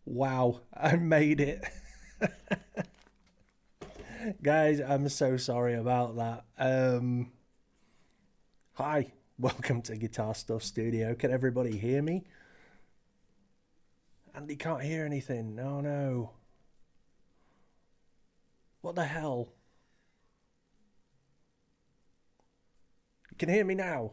Wow, I made it. Guys, I'm so sorry about that. Hi, welcome to Guitar Stuff Studio. Can everybody hear me? Andy can't hear anything. No, no. What the hell? You can hear me now.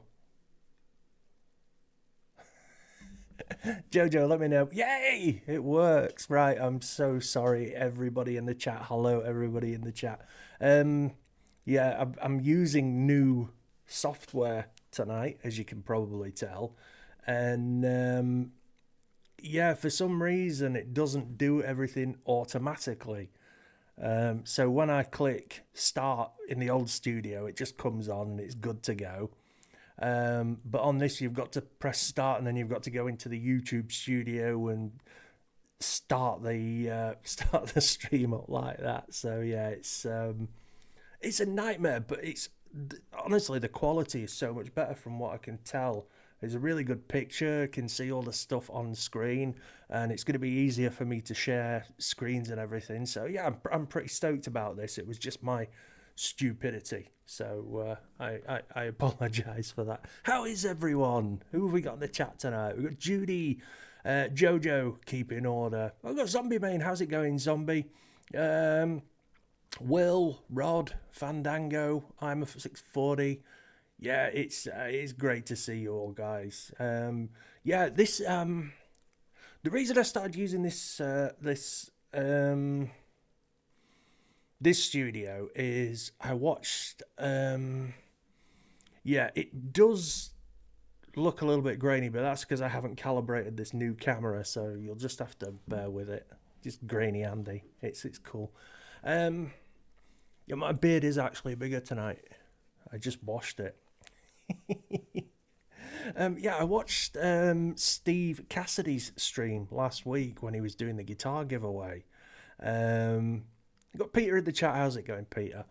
Jojo, let me know. Yay! It works. Right, I'm so sorry, everybody in the chat. Hello, everybody in the chat. Um, yeah, I'm using new software tonight, as you can probably tell. And yeah, for some reason, it doesn't do everything automatically. So when I click start in the old studio, it just comes on and it's good to go. But on this, you've got to press start, and then you've got to go into the YouTube studio and start the start the stream up like that. So yeah, it's a nightmare, but it's honestly the quality is so much better from what I can tell. There's a really good picture, can see all the stuff on screen, and it's going to be easier for me to share screens and everything. So yeah, I'm pretty stoked about this. It was just my stupidity. So I apologise for that. How is everyone? Who have we got in the chat tonight? We've got Judy, Jojo, keep in order. I've got Zombie Main. How's it going, Zombie? Um, Will, Rod, Fandango, I'm a 640. Yeah, it's great to see you all, guys. Yeah, the reason I started using this studio is I watched. Yeah, it does look a little bit grainy, but that's because I haven't calibrated this new camera, so you'll just have to bear with it. Just grainy Andy. It's cool. Um, yeah, my beard is actually bigger tonight. I just washed it. Yeah, I watched Steve Cassidy's stream last week when he was doing the guitar giveaway. Got Peter in the chat. How's it going, Peter?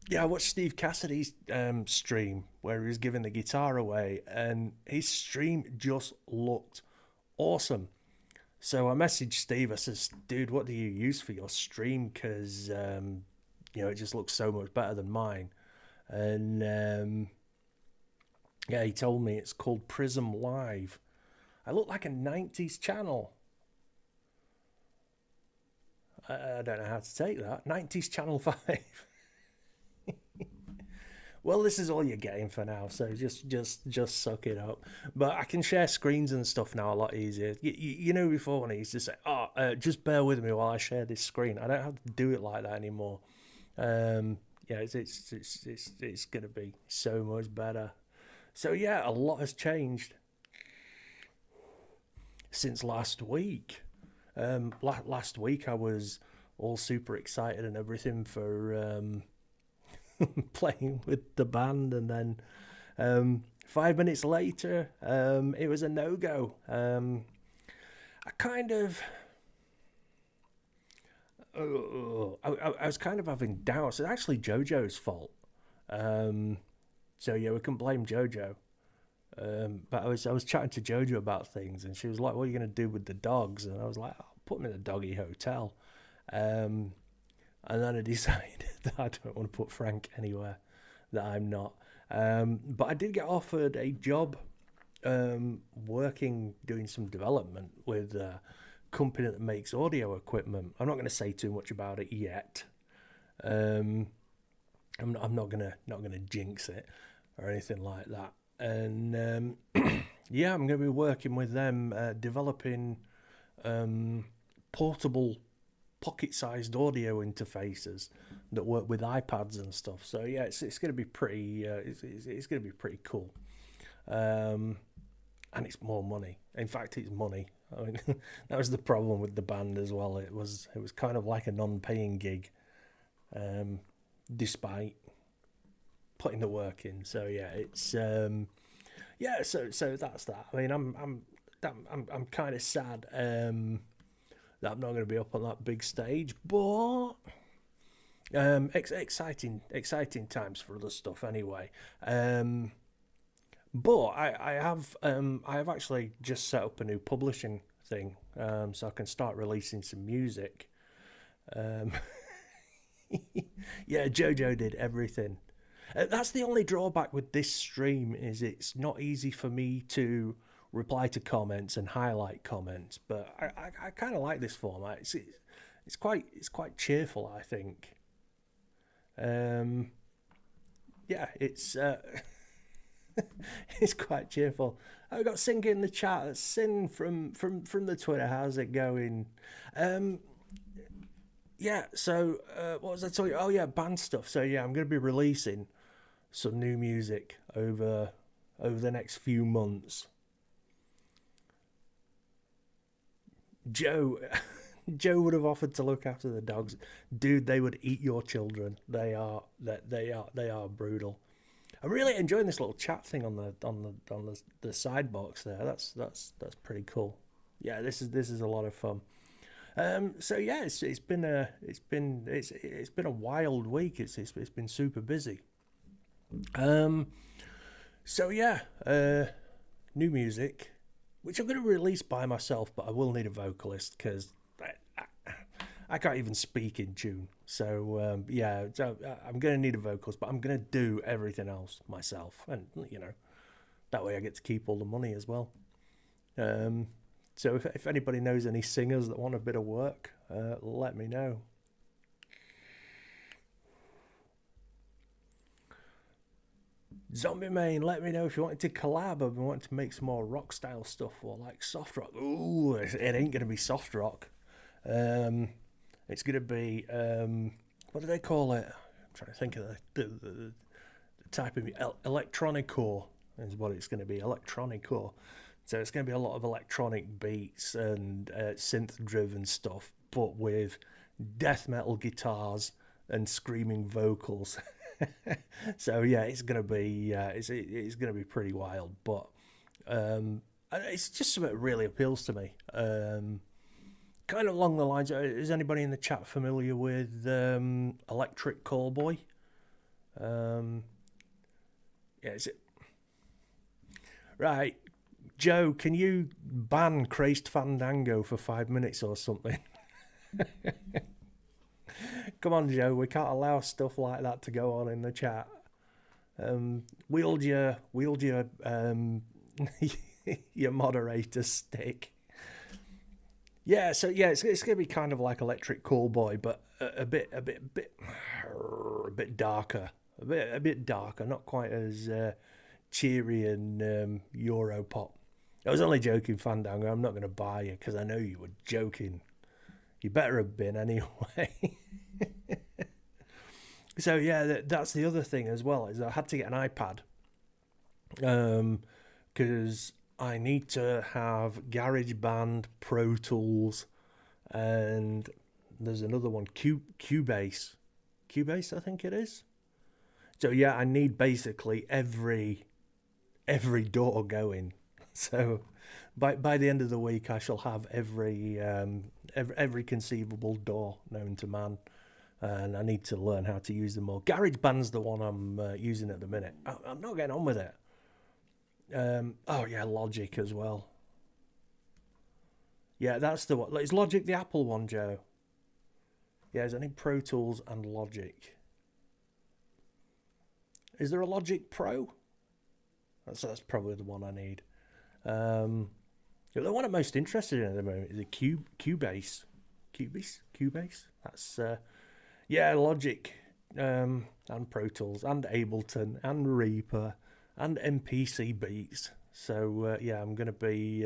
Yeah, I watched Steve Cassidy's stream where he was giving the guitar away, and his stream just looked awesome. So I messaged Steve. I says, "Dude, what do you use for your stream? Because it just looks so much better than mine." And yeah, he told me it's called Prism Live. I look like a '90s channel. I don't know how to take that. '90s Channel 5. Well, this is all you're getting for now, so just suck it up. But I can share screens and stuff now a lot easier. Before when I used to say, "Oh, just bear with me while I share this screen," I don't have to do it like that anymore. Yeah, it's gonna be so much better. So yeah, a lot has changed since last week. Last week I was all super excited and everything for playing with the band, and then 5 minutes later, it was a no go. I kind of, I was kind of having doubts. It's actually JoJo's fault. Um, so yeah, we can blame JoJo. But I was chatting to JoJo about things, and she was like, "What are you gonna do with the dogs?" And I was like, "I'll put them in a doggy hotel." Um, and then I decided that I don't want to put Frank anywhere that I'm not. But I did get offered a job working doing some development with a company that makes audio equipment. I'm not going to say too much about it yet. Um, I'm not gonna jinx it or anything like that. And yeah, I'm going to be working with them developing um, portable pocket-sized audio interfaces that work with iPads and stuff. So yeah, it's going to be pretty. It's going to be pretty cool. Um, and it's more money. In fact, it's money. I mean, that was the problem with the band as well. It was kind of like a non-paying gig, um, despite putting the work in. So yeah, it's yeah. So that's that. I mean, I'm kind of sad that I'm not going to be up on that big stage, but exciting times for other stuff anyway. But I have actually just set up a new publishing thing, so I can start releasing some music. Um, yeah, Jojo did everything. That's the only drawback with this stream is it's not easy for me to reply to comments and highlight comments. But I kind of like this format. It's quite cheerful, I think. Um, yeah, it's quite cheerful. I got Sing in the chat. Sin from the Twitter. How's it going? Um, yeah. So what was I talking? Oh yeah, band stuff. So yeah, I'm going to be releasing some new music over the next few months. Joe Joe would have offered to look after the dogs. Dude, they would eat your children. They are brutal. I'm really enjoying this little chat thing on the side box there. That's pretty cool. Yeah, this is a lot of fun. So yeah, it's been a wild week. It's been super busy. Um, so yeah, new music, which I'm going to release by myself, but I will need a vocalist because I can't even speak in tune. So yeah, so I'm going to need a vocalist, but I'm going to do everything else myself, and that way I get to keep all the money as well. Um, so if anybody knows any singers that want a bit of work, let me know. Zombie Main, let me know if you wanted to collab or want to make some more rock style stuff or like soft rock. Ooh, it ain't gonna be soft rock. Um, it's gonna be what do they call it? I'm trying to think of the type of electronic core is what it's gonna be. Electronic core. So it's going to be a lot of electronic beats and synth driven stuff, but with death metal guitars and screaming vocals. So yeah, it's going to be pretty wild, but it's just something that really appeals to me. Kind of along the lines. Is anybody in the chat familiar with Electric Callboy? Um, yeah, is it right? Joe, can you ban Crazed Fandango for 5 minutes or something? Come on, Joe. We can't allow stuff like that to go on in the chat. Wield your your moderator stick. Yeah, so yeah, it's gonna be kind of like Electric Callboy, but a bit darker, a bit darker, not quite as cheery and Europop. I was only joking, Fandango. I'm not going to buy you because I know you were joking. You better have been anyway. So yeah, that's the other thing as well is I had to get an iPad because I need to have GarageBand, Pro Tools, and there's another one, Cubase, I think it is. So yeah, I need basically every door going. So by the end of the week, I shall have every conceivable door known to man, and I need to learn how to use them all. GarageBand's the one I'm using at the minute. I'm not getting on with it. Oh yeah, Logic as well. Yeah, that's the one. Is Logic the Apple one, Joe? Yeah, is any Pro Tools and Logic? Is there a Logic Pro? That's probably the one I need. Um, the one I'm most interested in at the moment is a Cubase. That's yeah, Logic, and Pro Tools, and Ableton, and Reaper, and MPC Beats. So yeah, I'm gonna be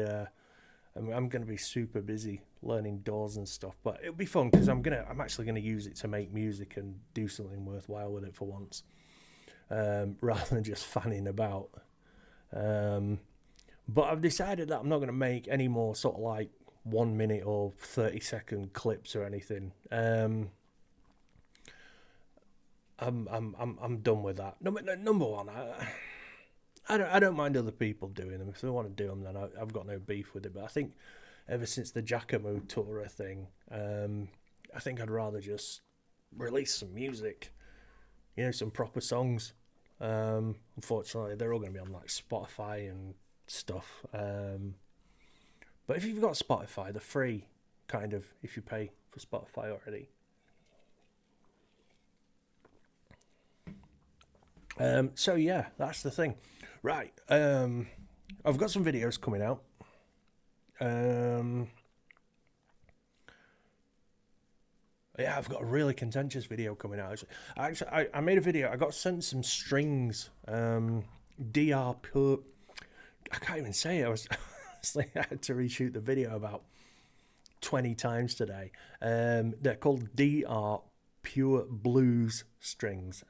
super busy learning DAWs and stuff, but it'll be fun because I'm actually gonna use it to make music and do something worthwhile with it for once, rather than just fanning about. Um, but I've decided that I'm not going to make any more sort of like 1 minute or 30-second clips or anything. I'm done with that. Number one, I don't mind other people doing them. If they want to do them, then I've got no beef with it. But I think ever since the Giacomo Tora thing, I think I'd rather just release some music, some proper songs. Unfortunately, they're all going to be on like Spotify and stuff. But if you've got Spotify, they're free, kind of, if you pay for Spotify already. So yeah, that's the thing. Right. I've got some videos coming out. Yeah, I've got a really contentious video coming out. I made a video. I got sent some strings. DR Pure. I can't even say it. I had to reshoot the video about 20 times today. They're called DR Pure Blues strings.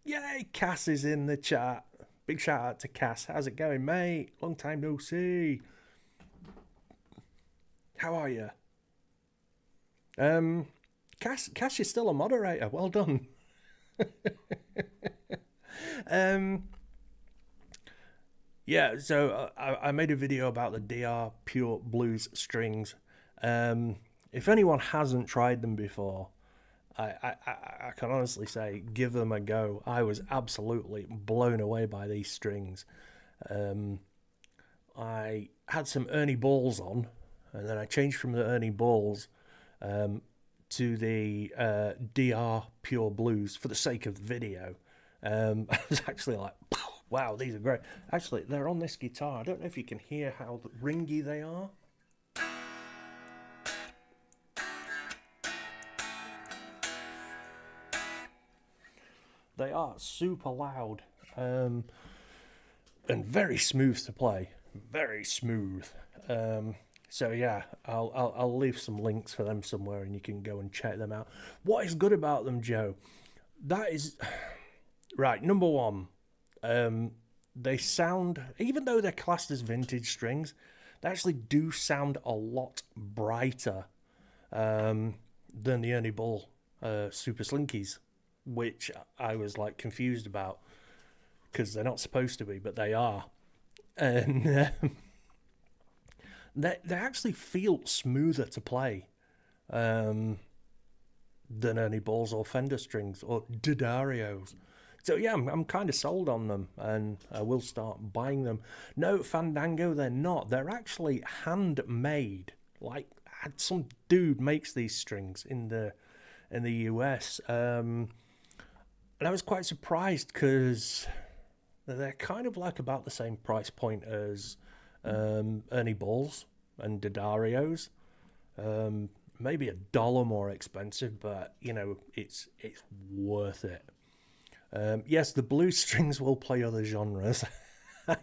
Yay, Cass is in the chat. Big shout out to Cass. How's it going, mate? Long time no see. How are you? Cass, you're still a moderator. Well done. Yeah, so I made a video about the DR Pure Blues strings. If anyone hasn't tried them before, I can honestly say, give them a go. I was absolutely blown away by these strings. I had some Ernie Balls on, and then I changed from the Ernie Balls to the DR Pure Blues for the sake of the video. I was actually like, wow, these are great. Actually, they're on this guitar. I don't know if you can hear how ringy they are. They are super loud and very smooth to play. Very smooth. So yeah, I'll leave some links for them somewhere, and you can go and check them out. What is good about them, Joe? That is right. Number one, they sound, even though they're classed as vintage strings, they actually do sound a lot brighter than the Ernie Ball Super Slinkies, which I was like confused about because they're not supposed to be, but they are, and they actually feel smoother to play than Ernie Balls or Fender strings or D'Addarios. So yeah, I'm kind of sold on them, and I will start buying them. No, Fandango, they're not. They're actually handmade. Like some dude makes these strings in the US, and I was quite surprised because they're kind of like about the same price point as Ernie Balls and D'Addarios. Maybe $1 more expensive, but you know it's worth it. Yes, the blues strings will play other genres. I'm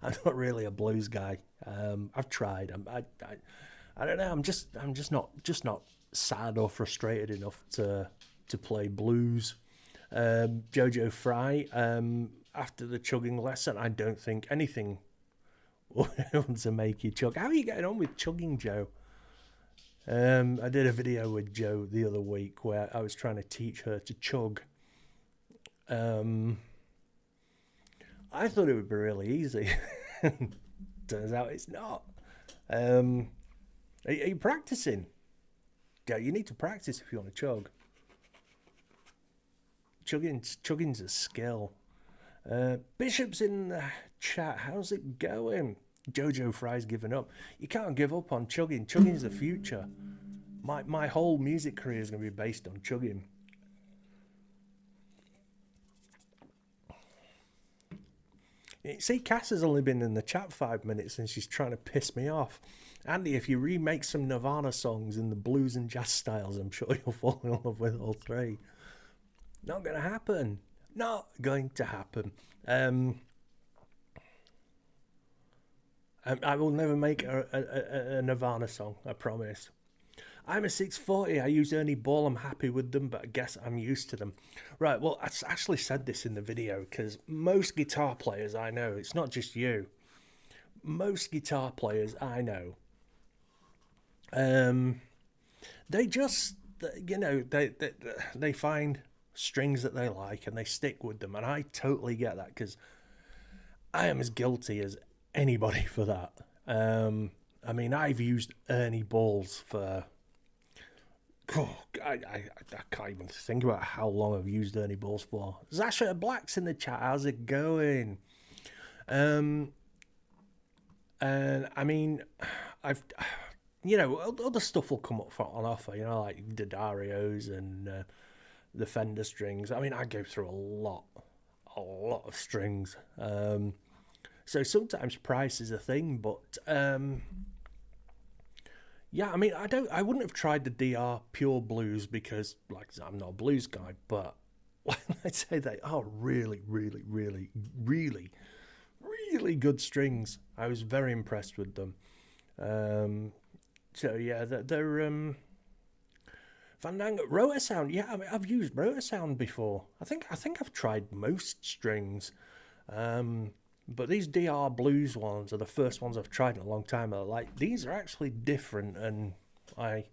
not really a blues guy. I've tried. I don't know. I'm just not sad or frustrated enough to play blues. Jojo Fry. After the chugging lesson, I don't think anything will to make you chug. How are you getting on with chugging, Joe? I did a video with Joe the other week where I was trying to teach her to chug. I thought it would be really easy. Turns out it's not. Are you practicing? Yeah, you need to practice if you want to chug. Chugging's a skill. Bishop's in the chat. How's it going? Jojo Fry's given up. You can't give up on chugging. Chugging's the future. My whole music career is going to be based on chugging. See, Cass has only been in the chat 5 minutes and she's trying to piss me off. Andy, if you remake some Nirvana songs in the blues and jazz styles, I'm sure you'll fall in love with all three. Not going to happen. Not going to happen. I will never make a Nirvana song, I promise. I'm a 640. I use Ernie Ball. I'm happy with them, but I guess I'm used to them. Right, well, I actually said this in the video because most guitar players I know, it's not just you, most guitar players I know, they just, you know, they find strings that they like and they stick with them. And I totally get that because I am as guilty as anybody for that. I mean, I've used Ernie Balls for... I can't even think about how long I've used Ernie Balls for. Zasha Black's in the chat. How's it going? And I mean, I've, other stuff will come up on offer, like Didarios and the Fender strings. I mean, I go through a lot of strings. So sometimes price is a thing, but yeah, I mean, I wouldn't have tried the DR Pure Blues because, like, I'm not a blues guy, but I'd say they are really, really, really, really, really good strings. I was very impressed with them. Um, so yeah, they're Fandango Rotor Sound. Yeah, I mean, I've used Rotor Sound before. I think I've tried most strings. Um, but these DR Blues ones are the first ones I've tried in a long time. Like, these are actually different, and I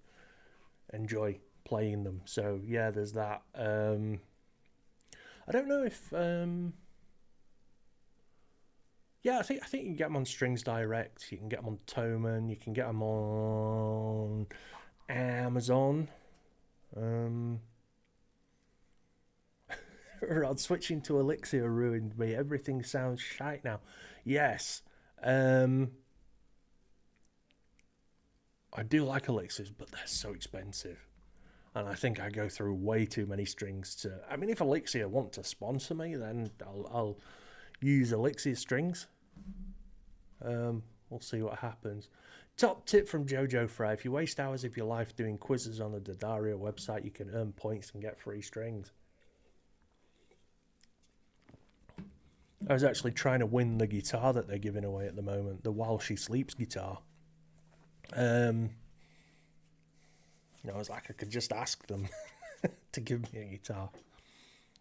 enjoy playing them. So yeah, there's that. I don't know if yeah, I think you can get them on Strings Direct. You can get them on Thomann. You can get them on Amazon. Um, Rod, switching to Elixir ruined me. Everything sounds shite now. Yes. Um, I do like Elixirs, but they're so expensive. And I think I go through way too many strings to. I mean, if Elixir want to sponsor me, then I'll use Elixir strings. We'll see what happens. Top tip from Jojo Fry: if you waste hours of your life doing quizzes on the D'Addario website, you can earn points and get free strings. I was actually trying to win the guitar that they're giving away at the moment, the While She Sleeps guitar. I was like, I could just ask them to give me a guitar.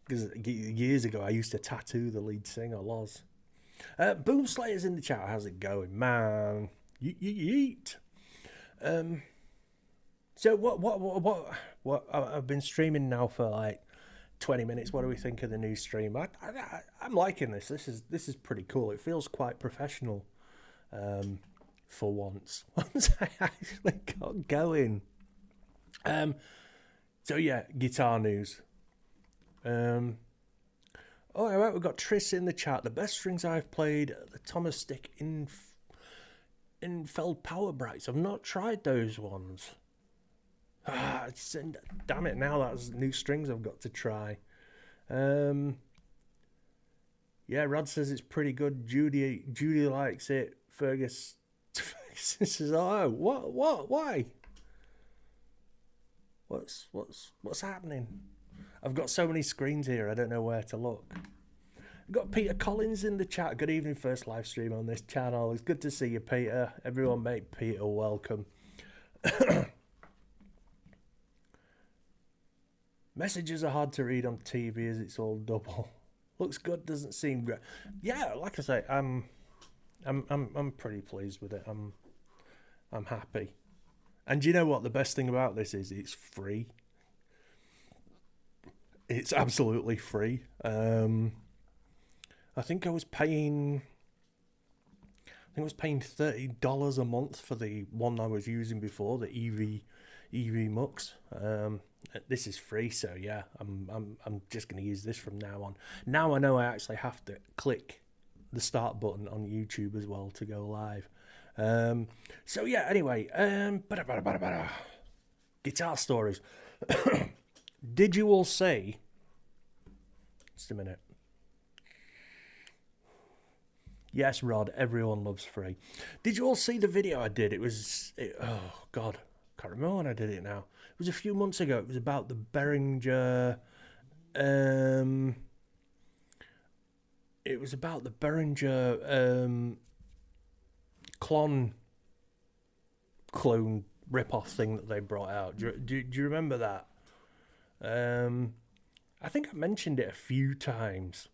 Because years ago, I used to tattoo the lead singer, Loz. Boom Slayer's in the chat. How's it going, man? Yeet. So what? I've been streaming now for like 20 minutes. What do we think of the new stream? I'm liking this. This is pretty cool. It feels quite professional. For once I actually got going. So yeah, guitar news. Oh, all right, we've got Triss in the chat. The best strings I've played, the Thomas Stick Infeld Power Brights. I've not tried those ones. Damn it! Now that's new strings I've got to try. Yeah, Rod says it's pretty good. Judy likes it. Fergus says, "Oh, what? Why? What's happening?" I've got so many screens here, I don't know where to look. We've got Peter Collins in the chat. Good evening, first live stream on this channel. It's good to see you, Peter. Everyone make Peter welcome. Messages are hard to read on TV as it's all double. Looks good, doesn't seem great. Yeah, like I say, I'm pretty pleased with it. I'm happy. And you know what? The best thing about this is it's free. It's absolutely free. I think I was paying $30 a month for the one I was using before, the EV Mux. This is free, so yeah, I'm just going to use this from now on. Now I know I actually have to click the start button on YouTube as well to go live. So yeah, anyway, guitar stories. Did you all say? Just a minute. Yes, Rod. Everyone loves free. Did you all see the video I did? Oh God, can't remember when I did it now. It was a few months ago. It was about the Behringer. It was about the Behringer clone rip-off thing that they brought out. Do you remember that? I think I mentioned it a few times.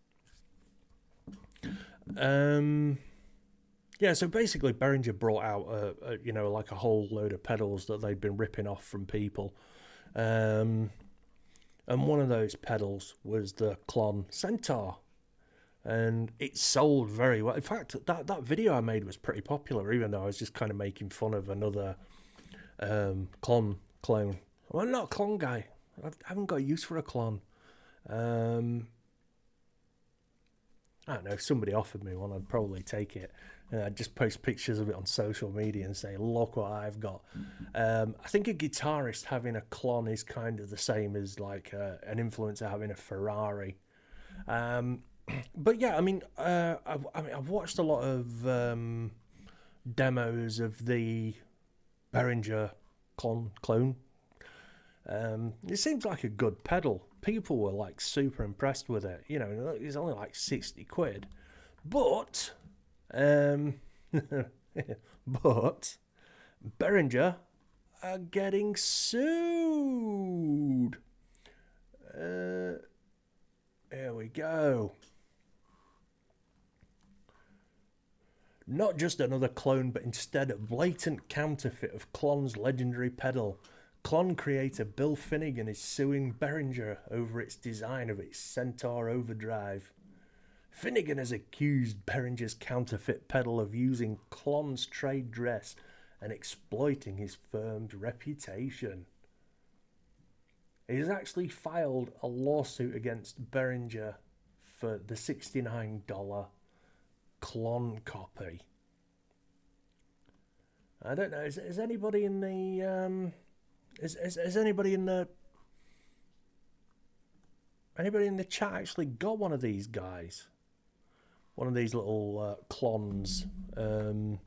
Yeah, so basically Behringer brought out like a whole load of pedals that they'd been ripping off from people. And one of those pedals was the Klon Centaur. And it sold very well. In fact, that video I made was pretty popular, even though I was just kind of making fun of another clone. Well, I'm not a clone guy. I haven't got use for a clone. I don't know, if somebody offered me one, I'd probably take it. And I'd just post pictures of it on social media and say, look what I've got. I think a guitarist having a Klon is kind of the same as like an influencer having a Ferrari. Um, but yeah, I've watched a lot of demos of the Behringer clone. It seems like a good pedal. People were like super impressed with it. You know, it's only like 60 quid. But, um, but Behringer are getting sued. Here we go. Not just another clone, but instead a blatant counterfeit of Klon's legendary pedal. Klon creator Bill Finnegan is suing Behringer over its design of its Centaur Overdrive. Finnegan has accused Behringer's counterfeit pedal of using Klon's trade dress and exploiting his firm's reputation. He has actually filed a lawsuit against Behringer for the $69 Klon copy. I don't know. Is anybody in the is anybody in the chat actually got one of these guys? One of these little clones, clon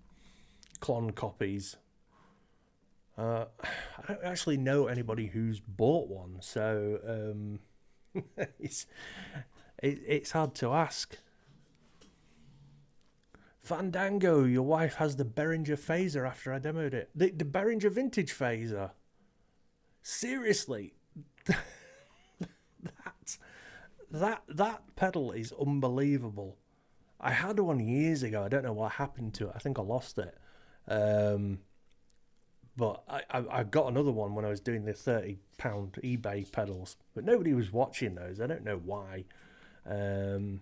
copies. I don't actually know anybody who's bought one, so it's hard to ask. Fandango, your wife has the Behringer phaser after I demoed it. The Behringer vintage phaser. Seriously, that pedal is unbelievable. I had one years ago. I don't know what happened to it. I think I lost it. But I got another one when I was doing the £30 eBay pedals. But nobody was watching those. I don't know why. I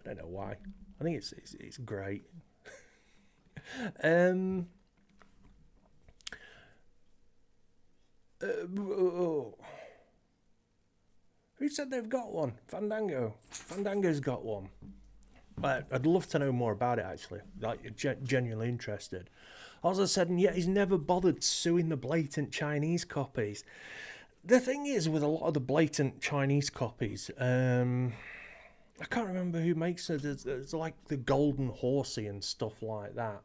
don't know why. I think it's great. Who said they've got one? Fandango. Fandango's got one. I'd love to know more about it, actually. Like, genuinely interested. As I said, and yet he's never bothered suing the blatant Chinese copies. The thing is, with a lot of the blatant Chinese copies, I can't remember who makes it. There's like the Golden Horsey and stuff like that.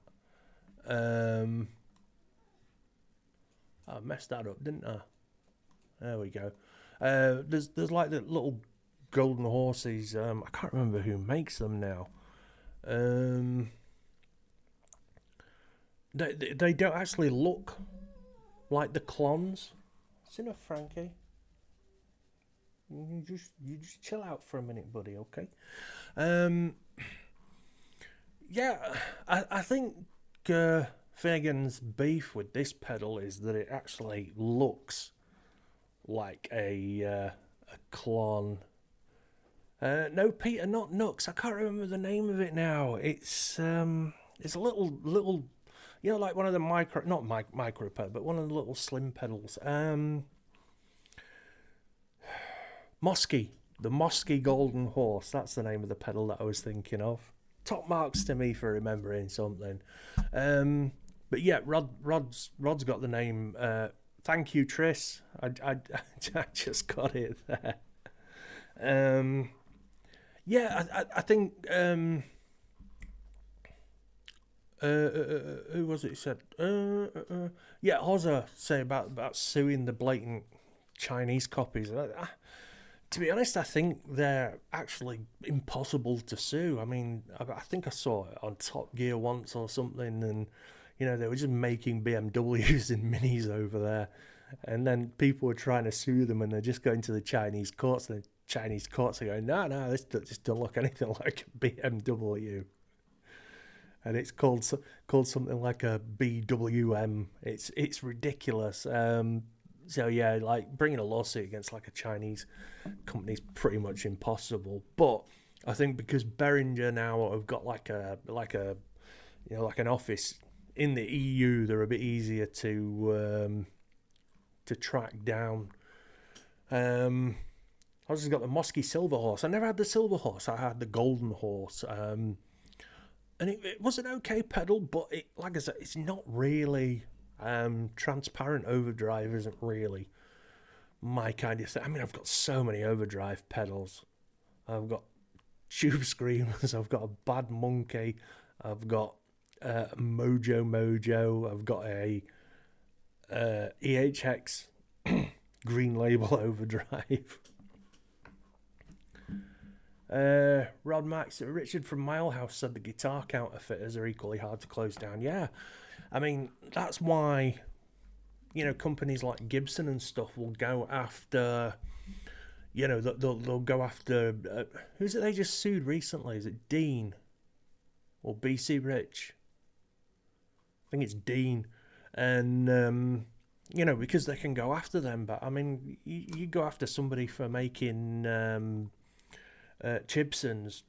I messed that up, didn't I? There we go. There's like the little Golden Horses. I can't remember who makes them now. They don't actually look like the clones. It's enough, Frankie. You just chill out for a minute, buddy. Okay. Yeah, I think Finnegan's beef with this pedal is that it actually looks like a clone. No, Peter, not Nux. I can't remember the name of it now. It's a little, you know, like one of the micro pedal, but one of the little slim pedals. Mosky, the Mosky Golden Horse. That's the name of the pedal that I was thinking of. Top marks to me for remembering something. But yeah, Rod's got the name. Thank you, Tris. I just got it there. Yeah, I think. Who was it who said? Yeah, Hozza say about suing the blatant Chinese copies. To be honest, I think they're actually impossible to sue. I mean, I think I saw it on Top Gear once or something, and you know they were just making BMWs and Minis over there, and then people were trying to sue them, and they're just going to the Chinese courts. And the Chinese courts are going, no, this just don't look anything like a BMW, and it's called something like a BWM. It's ridiculous. So yeah, like bringing a lawsuit against like a Chinese company is pretty much impossible. But I think because Behringer now have got like a you know, like an office in the EU, they're a bit easier to track down. I just got the Mosky Silver Horse. I never had the Silver Horse. I had the Golden Horse. And it was an okay pedal, but it, like I said, it's not really transparent overdrive. Isn't really my kind of thing. I mean, I've got so many overdrive pedals. I've got Tube Screamers. I've got a Bad Monkey. I've got Mojo Mojo. I've got a EHX Green Label overdrive. Rod Max, Richard from Milehouse said the guitar counterfeiters are equally hard to close down. Yeah, I mean, that's why, companies like Gibson and stuff will go after, they'll go after, who's it they just sued recently? Is it Dean or BC Rich? I think it's Dean. And, because they can go after them. But, I mean, you go after somebody for making Chibsons.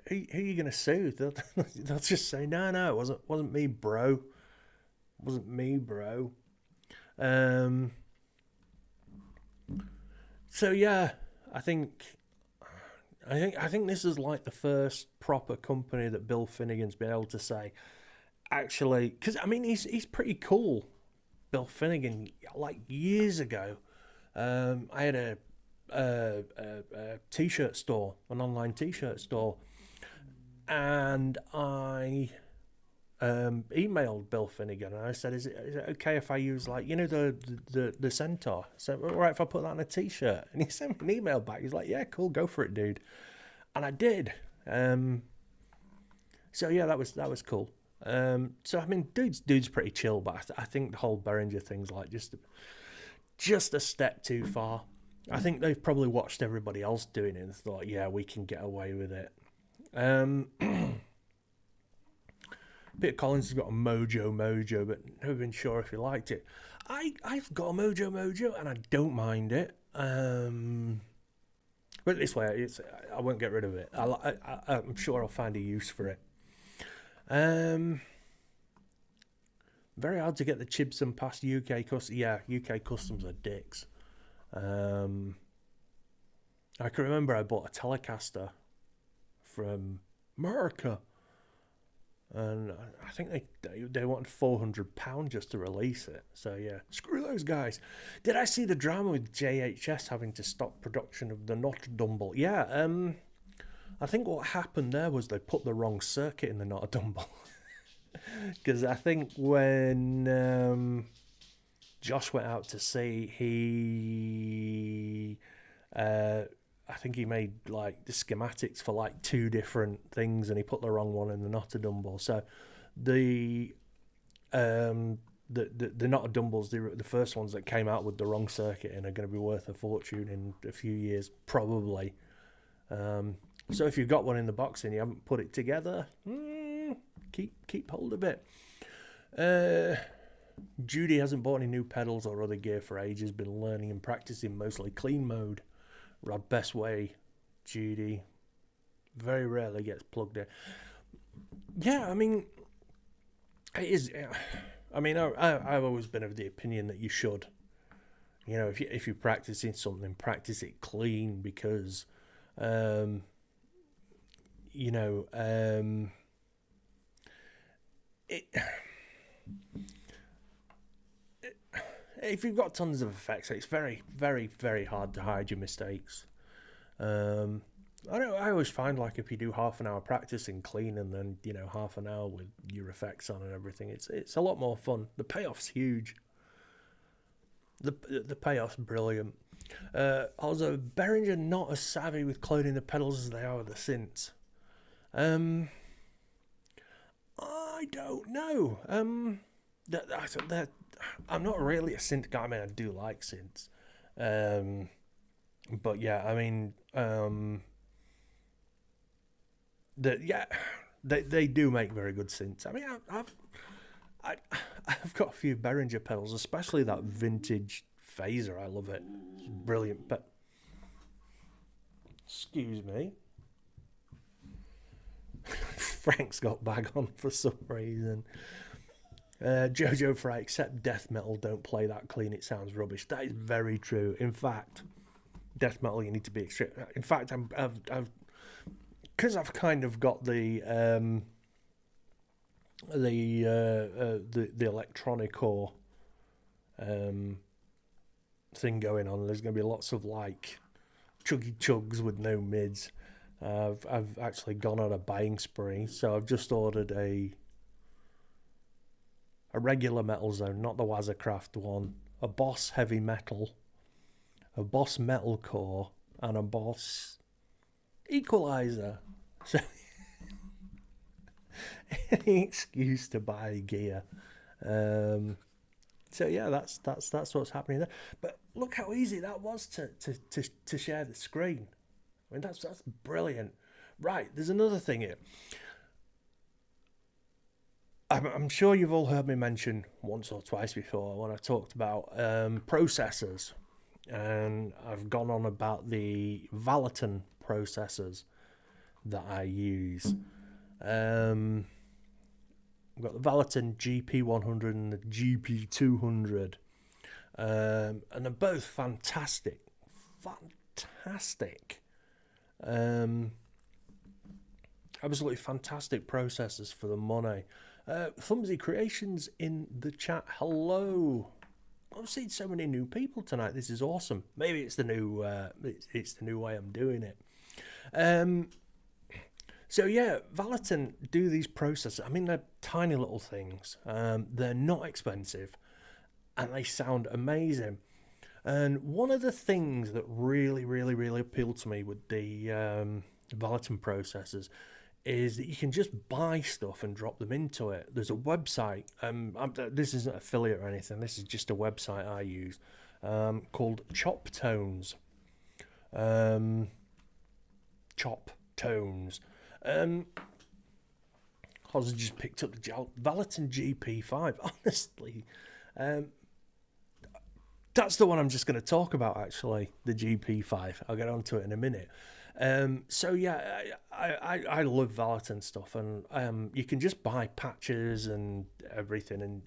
Who are you going to sue? They'll just say, no, it wasn't me, bro. It wasn't me, bro. So yeah, I think this is like the first proper company that Bill Finnegan's been able to say, actually, because I mean he's pretty cool. Bill Finnegan, like years ago, I had a t-shirt store, an online t-shirt store, and I emailed Bill Finnegan and I said, is it okay if I use the Centaur? So all right if I put that on a t-shirt? And he sent me an email back. He's like, yeah, cool, go for it, dude. And I did. So yeah, that was cool. So I mean, dude's pretty chill, but I think the whole Behringer thing's like just a step too far. I think they've probably watched everybody else doing it and thought, yeah, we can get away with it. Peter Collins has got a Mojo, but never been sure if he liked it. I've got a Mojo, and I don't mind it. But this way, I won't get rid of it. I'm sure I'll find a use for it. Very hard to get the Chibson past UK customs. Yeah, UK customs are dicks. I can remember I bought a Telecaster from America, and I think they wanted £400 just to release it. So yeah, screw those guys. Did I see the drama with JHS having to stop production of the Not Dumble? Yeah, I think what happened there was they put the wrong circuit in the Not Dumble. Because I think when Josh went out to see, I think he made like the schematics for like two different things, and he put the wrong one in the Not a Dumble. So the Not a Dumbles, the first ones that came out with the wrong circuit and are going to be worth a fortune in a few years, probably. So if you've got one in the box and you haven't put it together, keep hold of it. Judy hasn't bought any new pedals or other gear for ages. Been learning and practicing mostly clean mode. Rod, best way, Judy. Very rarely gets plugged in. Yeah, I mean, it is. I mean, I've always been of the opinion that you should. If you're practicing something, practice it clean, because, if you've got tons of effects, it's very, very, very hard to hide your mistakes. I always find, like, if you do half an hour practicing clean and then half an hour with your effects on and everything, it's a lot more fun. The payoff's huge. The payoff's brilliant. Also, Behringer not as savvy with cloning the pedals as they are with the synths. I don't know. I'm not really a synth guy. I mean, I do like synths. But yeah, I mean, they do make very good synths. I mean, I've got a few Behringer pedals, especially that vintage phaser. I love it. It's brilliant. But excuse me. Frank's got bag on for some reason. Jojo Fry, except death metal don't play that clean, it sounds rubbish. That is very true. In fact, death metal, you need to be extreme. In fact, because I've kind of got the electronic core um, thing going on. There's going to be lots of like chuggy chugs with no mids. I've actually gone on a buying spree, so I've just ordered a regular Metal Zone, not the Wazercraft one, a Boss Heavy Metal, a Boss Metal Core, and a Boss Equalizer. So any excuse to buy gear. So yeah, that's what's happening there. But look how easy that was to share the screen. I mean, that's brilliant. Right, there's another thing here. I'm sure you've all heard me mention once or twice before when I talked about processors, and I've gone on about the Valiton processors that I use. I've got the Valiton GP100 and the GP200, and they're both fantastic. Absolutely fantastic processors for the money. Thumsy Creations in the chat. Hello. I've seen so many new people tonight. This is awesome. Maybe it's the new it's the new way I'm doing it. So yeah, Valiton do these processors. I mean, they're tiny little things. They're not expensive, and they sound amazing. And one of the things that really, really, really appealed to me with the Valiton processors is that you can just buy stuff and drop them into it. There's a website. This isn't affiliate or anything. This is just a website I use called Chop Tones. Chop Tones. I just picked up the Valiton GP5. Honestly, that's the one I'm just going to talk about. Actually, the GP5. I'll get onto it in a minute. So yeah, I love Valiton stuff, and you can just buy patches and everything and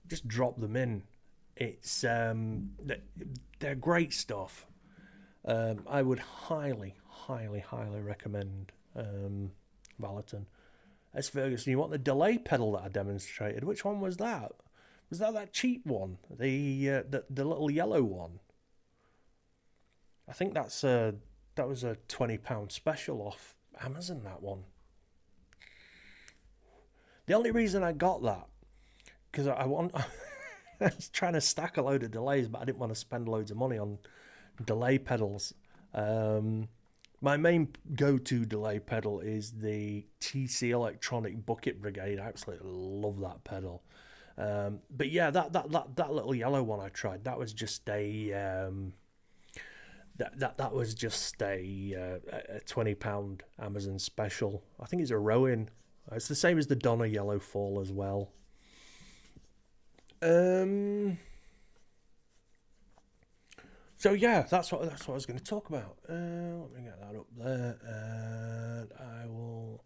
just drop them in. It's they're great stuff. I would highly recommend Valiton. S. Ferguson, you want the delay pedal that I demonstrated? Which one was that? Was that cheap one? The little yellow one? I think that was a £20 special off Amazon, that one. The only reason I got that, because I was trying to stack a load of delays, but I didn't want to spend loads of money on delay pedals. My main go-to delay pedal is the TC Electronic Bucket Brigade. I absolutely love that pedal. But yeah, that little yellow one I tried, that was just a that was just a £20 Amazon special. I think it's a Rowan. It's the same as the Donna Yellow Fall as well. So yeah, that's what I was going to talk about. Let me get that up there, and I will.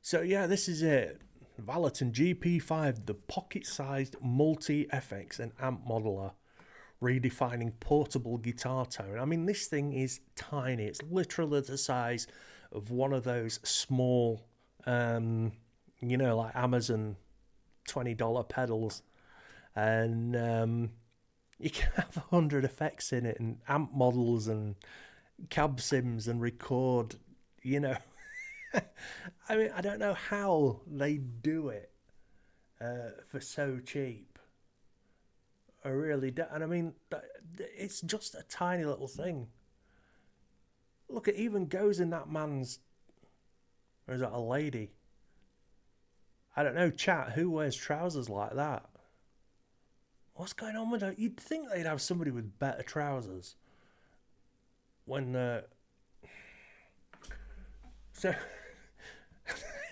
So yeah, this is it. Valiton GP5, the pocket-sized multi-FX and amp modeler, redefining portable guitar tone. I mean, this thing is tiny. It's literally the size of one of those small, like Amazon $20 pedals, and you can have 100 effects in it and amp models and cab sims and record, I mean, I don't know how they do it for so cheap. I really don't. And I mean, it's just a tiny little thing. Look, it even goes in that man's. Or is that a lady? I don't know, chat. Who wears trousers like that? What's going on with that? You'd think they'd have somebody with better trousers. When. So.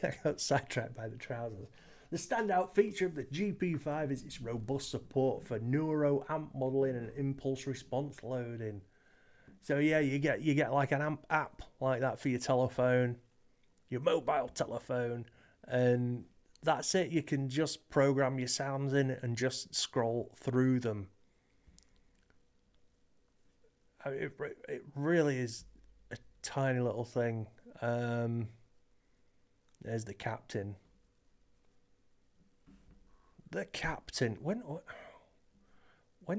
I got sidetracked by the trousers. The standout feature of the GP5 is its robust support for neuro amp modeling and impulse response loading. So yeah, you get like an amp app like that for your telephone, your mobile telephone, and that's it. You can just program your sounds in it and just scroll through them. it really is a tiny little thing. There's the captain. The captain. When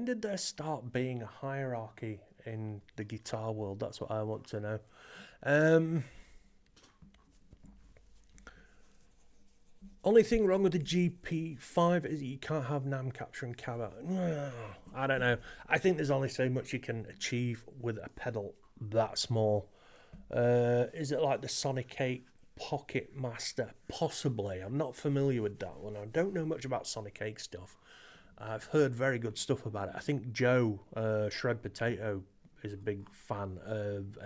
did there start being a hierarchy in the guitar world? That's what I want to know. Only thing wrong with the GP5 is you can't have NAM capture and cab. I don't know. I think there's only so much you can achieve with a pedal that small. Is it like the Sonic 8 Pocket Master? Possibly. I'm not familiar with that one. I don't know much about Sonic 8 stuff. I've heard very good stuff about it. I think Joe, Shred Potato, is a big fan of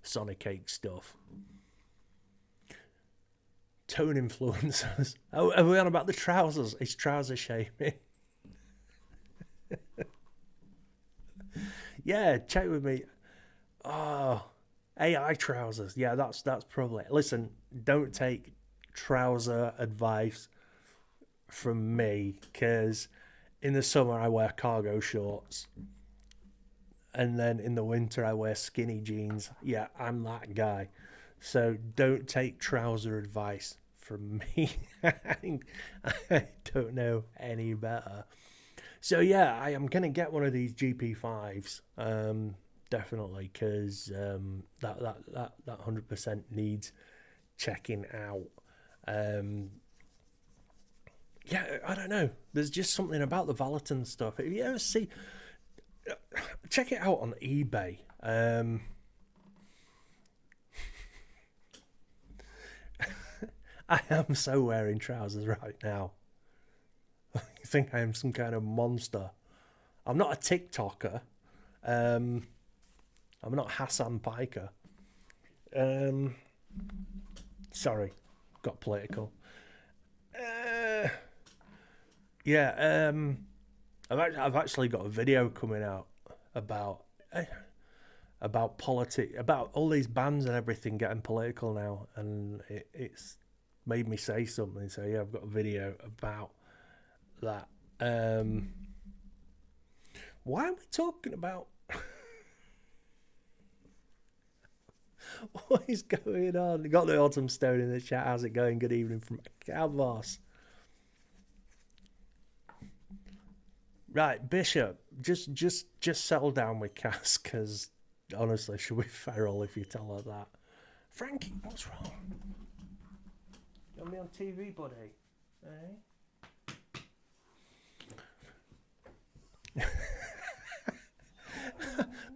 Sonic 8 stuff. Tone influencers. Oh, are we on about the trousers? It's trouser shaming. Yeah, check with me. Oh, AI trousers. Yeah, that's probably it. Listen, don't take trouser advice from me, because in the summer I wear cargo shorts, and then in the winter I wear skinny jeans. Yeah, I'm that guy. So don't take trouser advice from me. I don't know any better. So yeah, I am gonna get one of these GP5s, definitely, because that 100% needs checking out. Yeah, I don't know. There's just something about the Valiton stuff. If you ever see, check it out on eBay. I am so wearing trousers right now. You think I am some kind of monster? I'm not a TikToker. I'm not Hassan Piker. Sorry, got political. Yeah, I've actually got a video coming out about politics, about all these bands and everything getting political now, and it's made me say something. So yeah, I've got a video about that. Why are we talking about? What is going on? Got the Autumn Stone in the chat. How's it going? Good evening from Calvas. Right, Bishop, just settle down with Cass, because honestly, she'll be feral if you tell her that. Frankie, what's wrong? You want me on TV, buddy? Eh?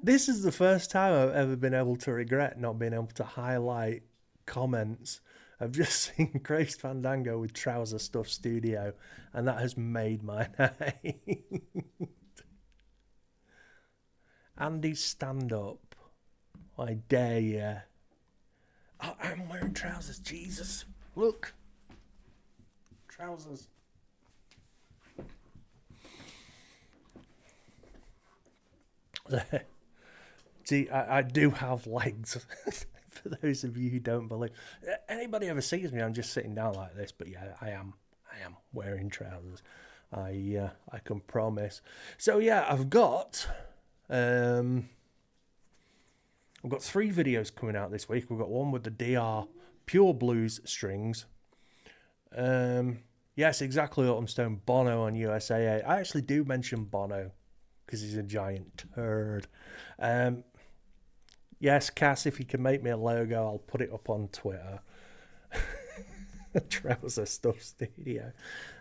This is the first time I've ever been able to regret not being able to highlight comments. I've just seen Grace Fandango with Trouser Stuff Studio, and that has made my night. Andy, stand up. I dare you. Oh, I'm wearing trousers, Jesus. Look. Trousers. See, I do have legs. For those of you who don't believe, anybody ever sees me, I'm just sitting down like this. But yeah, I am wearing trousers. I can promise. So yeah, I've got 3 videos coming out this week. We've got one with the DR Pure Blues strings. Yes, exactly. Autumn Stone, Bono on USAA. I actually do mention Bono because he's a giant turd. Yes, Cass, if you can make me a logo, I'll put it up on Twitter. Trouser Stuff Studio.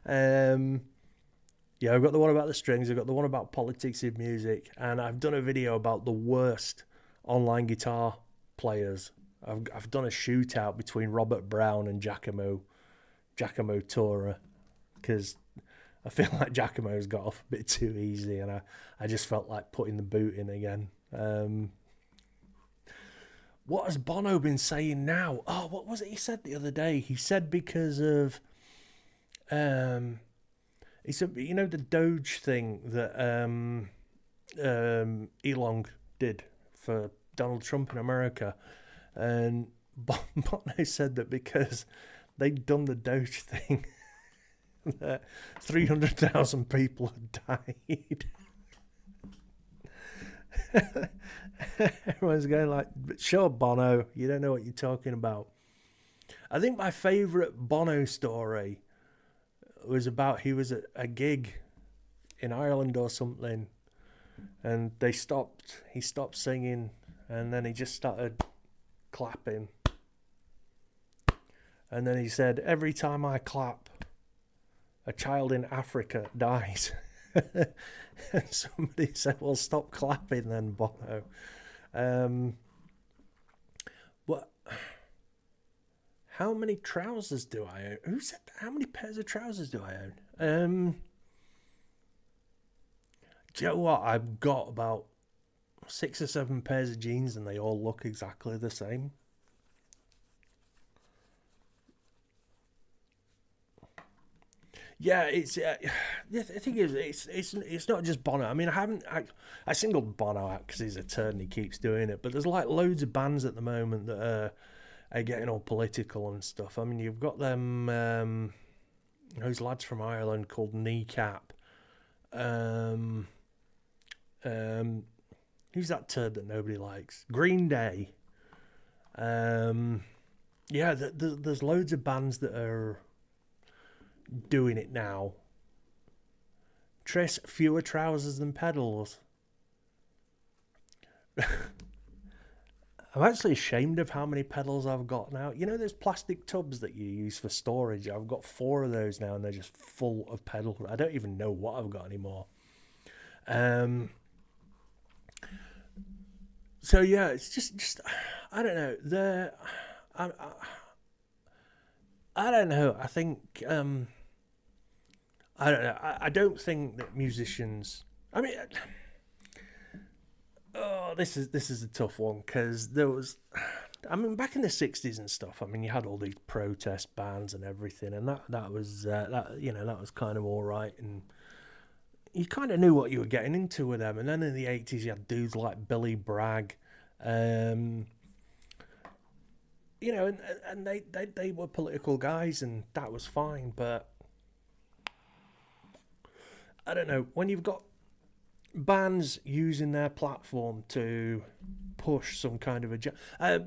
Yeah, I've got the one about the strings. I've got the one about politics in music. And I've done a video about the worst online guitar players. I've done a shootout between Robert Brown and Giacomo Tora, because I feel like Giacomo's got off a bit too easy, and I just felt like putting the boot in again. What has Bono been saying now? Oh, what was it he said the other day? He said because of he said, you know, the Doge thing that Elon did for Donald Trump in America, and Bono said that because they'd done the Doge thing, that 300,000 people had died. Everyone's going like, but sure, Bono, you don't know what you're talking about. I think my favourite Bono story was about he was at a gig in Ireland or something, and he stopped singing, and then he just started clapping. And then he said, every time I clap, a child in Africa dies. And somebody said, well, stop clapping then, Bono. What? How many trousers do I own? Who said that? How many pairs of trousers do I own? Do you know what? I've got about 6 or 7 pairs of jeans and they all look exactly the same. Yeah, it's the thing is, it's not just Bono. I mean, I singled Bono out because he's a turd and he keeps doing it. But there's like loads of bands at the moment that are getting all political and stuff. I mean, you've got them those lads from Ireland called Kneecap. Um, who's that turd that nobody likes? Green Day. Yeah, there's loads of bands that are doing it now. Tris, fewer trousers than pedals. I'm actually ashamed of how many pedals I've got now. You know those plastic tubs that you use for storage? I've got 4 of those now and they're just full of pedals. I don't even know what I've got anymore. So yeah, it's just I don't know. I don't know. I think I don't know. I don't think that musicians. I mean, oh, this is a tough one because there was. I mean, back in the '60s and stuff. I mean, you had all these protest bands and everything, and that was that was kind of all right, and you kind of knew what you were getting into with them. And then in the '80s, you had dudes like Billy Bragg. Um, and they were political guys, and that was fine. But I don't know, when you've got bands using their platform to push some kind of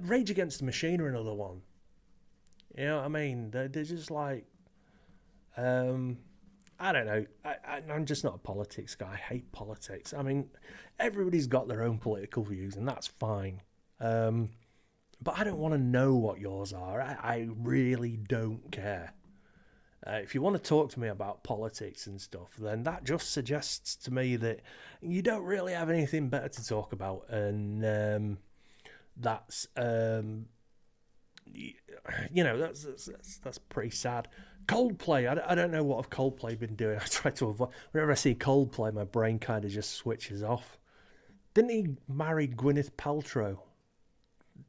Rage Against the Machine are another one. You know what I mean? They're just like, I don't know. I'm just not a politics guy. I hate politics. I mean, everybody's got their own political views, and that's fine. Um, but I don't want to know what yours are. I really don't care. If you want to talk to me about politics and stuff, then that just suggests to me that you don't really have anything better to talk about, and that's that's pretty sad. Coldplay, I don't know what have Coldplay been doing. I try to avoid whenever I see Coldplay, my brain kind of just switches off. Didn't he marry Gwyneth Paltrow,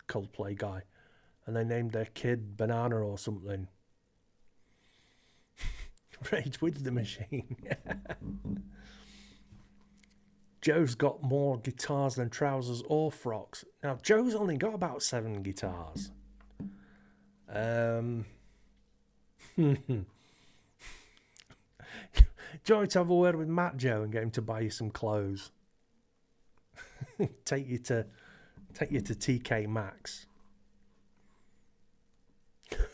Coldplay guy, and they named their kid Banana or something? Rage with the Machine. Joe's got more guitars than trousers or frocks. Now, Joe's only got about 7 guitars. Do you want to have a word with Matt, Joe, and get him to buy you some clothes? take you to TK Maxx.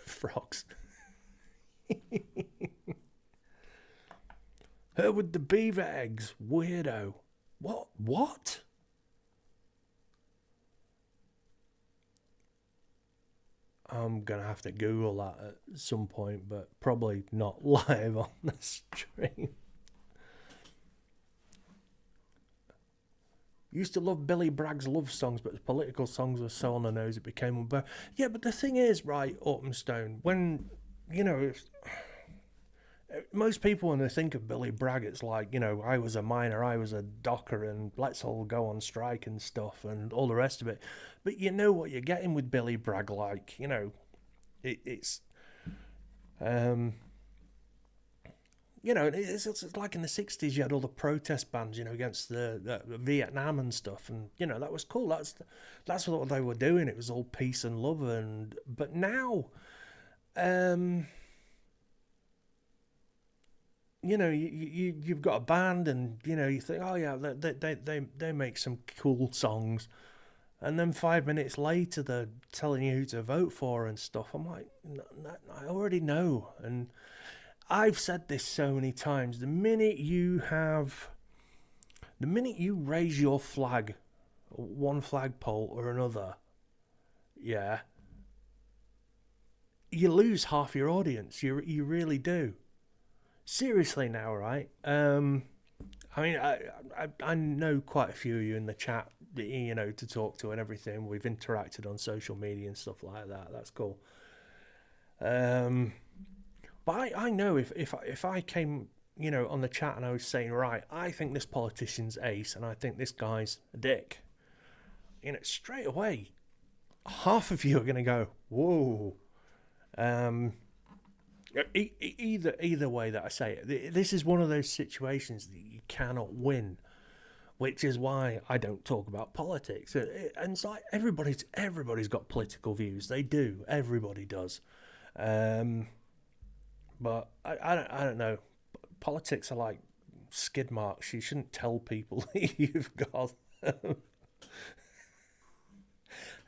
Frocks. Her with the beaver eggs, weirdo. What? I'm gonna have to Google that at some point, but probably not live on the stream. Used to love Billy Bragg's love songs, but the political songs were so on the nose it became unbearable. Yeah, but the thing is, right, Stone, when most people when they think of Billy Bragg, it's like, I was a miner, I was a docker, and let's all go on strike and stuff and all the rest of it. But you know what you're getting with Billy Bragg, like, it's it's like in the '60s you had all the protest bands, against the Vietnam and stuff, and that was cool. That's what they were doing. It was all peace and love, but now, you've got a band, and you think, oh yeah, they make some cool songs, And then 5 minutes later, they're telling you who to vote for and stuff. I'm like, I already know. And I've said this so many times. The minute you raise your flag, one flagpole or another, yeah, you lose half your audience. You really do. Seriously now, right? I mean, I know quite a few of you in the chat, to talk to and everything. We've interacted on social media and stuff like that. That's cool. Um, but I know if I came, on the chat and I was saying, right, I think this politician's ace and I think this guy's a dick, straight away, half of you are going to go, whoa. Um, either way that I say it, this is one of those situations that you cannot win, which is why I don't talk about politics. And it's like everybody's got political views. They do. Everybody does. But I don't know. Politics are like skid marks. You shouldn't tell people you've got.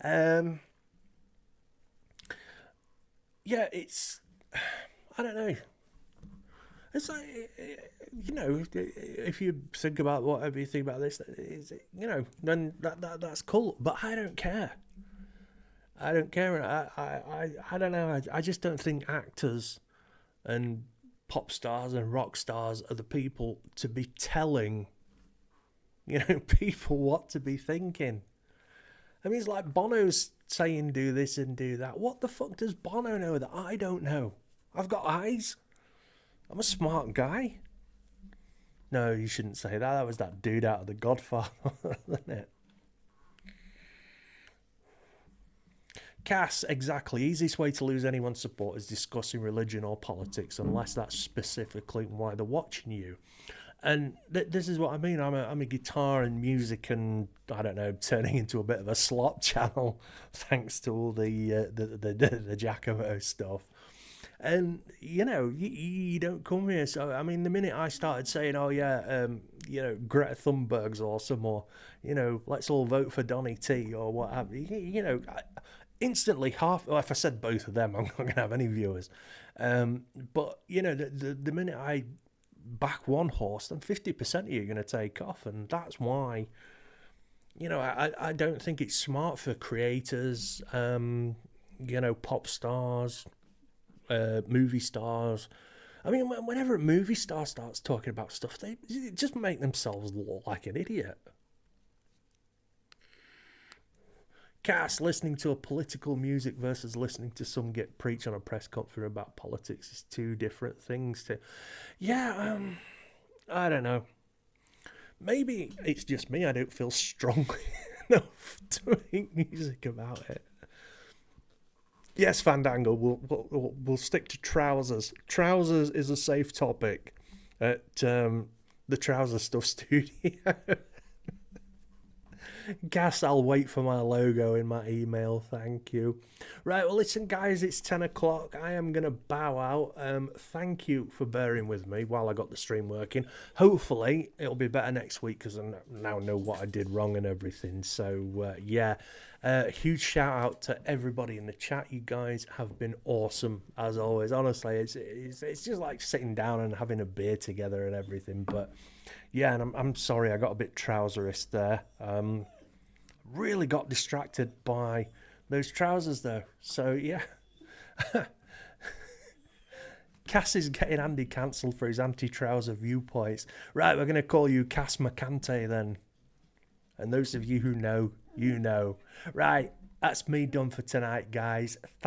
um, yeah, it's. I don't know. It's like, if you think about whatever you think about this, then that's cool. But I don't care. I don't care. I don't know. I just don't think actors and pop stars and rock stars are the people to be telling, people what to be thinking. I mean, it's like Bono's saying do this and do that. What the fuck does Bono know that I don't know? I've got eyes. I'm a smart guy. No, you shouldn't say that. That was that dude out of The Godfather, wasn't it? Cass, exactly. Easiest way to lose anyone's support is discussing religion or politics, unless that's specifically why they're watching you. And this is what I mean. I'm a guitar and music and, I don't know, turning into a bit of a slot channel thanks to all the Giacomo stuff. And you don't come here. So I mean, the minute I started saying, "Oh yeah, Greta Thunberg's awesome," or let's all vote for Donny T or what have you, instantly half. Well, if I said both of them, I'm not going to have any viewers. But the minute I back one horse, then 50% of you are going to take off, and that's why. I don't think it's smart for creators, pop stars. Movie stars. I mean, whenever a movie star starts talking about stuff, they just make themselves look like an idiot. Cass, listening to a political music versus listening to some get preach on a press conference about politics is two different things. I don't know. Maybe it's just me. I don't feel strongly enough to make music about it. Yes, Fandango, we'll stick to trousers. Trousers is a safe topic at the Trouser Stuff studio. Gas, I'll wait for my logo in my email, thank you. Right, well, listen, guys, it's 10 o'clock. I am going to bow out. Thank you for bearing with me while I got the stream working. Hopefully, it'll be better next week because I now know what I did wrong and everything. So, huge shout out to everybody in the chat. You guys have been awesome, as always. Honestly, it's just like sitting down and having a beer together and everything. But, yeah, and I'm sorry I got a bit trouserist there. Really got distracted by those trousers though. So yeah. Cass is getting Andy cancelled for his anti-trouser viewpoints. Right, we're going to call you Cass Mercante then. And those of you who know, you know. Right, that's me done for tonight, guys.